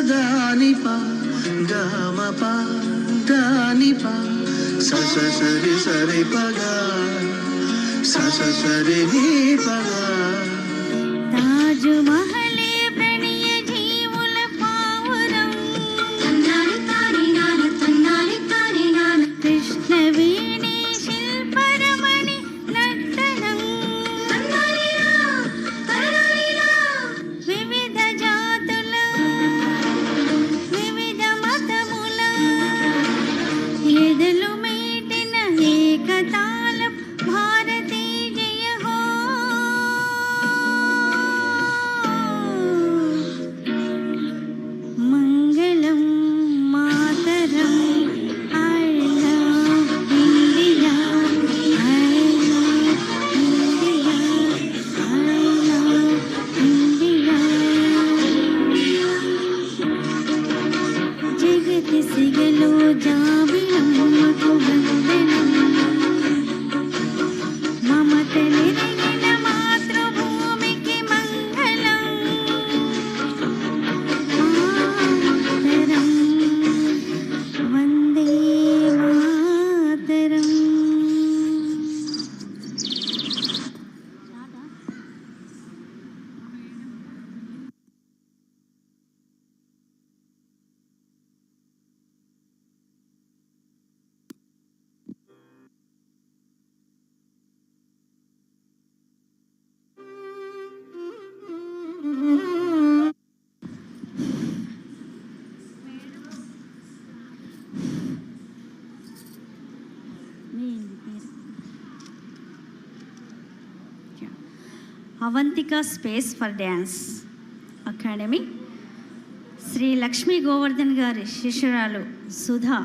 దాని పా గమ పా దాని పా సరి సరి పగా సరి నీ పగా. తాజ్ మహలే ప్రణయ జీవుల పావురం కృష్ణవేణి శిల్పరమణి నర్తనం వివిధ జాతుల వివిధ మతముల ఎదలు మీటిన ఏకతాళం భారతీ జయ హో. మంగళం మాతరం I love India I love India I love India. జగతి సిగలో జాబిలమ్మకు వందనం మమత నెరిగిన మాతృభూమికి మంగళం. మాతరం వందే మాతరం. Avantika space for dance academy Shri Lakshmi Govardhan గారి శిష్యురాలు సుధా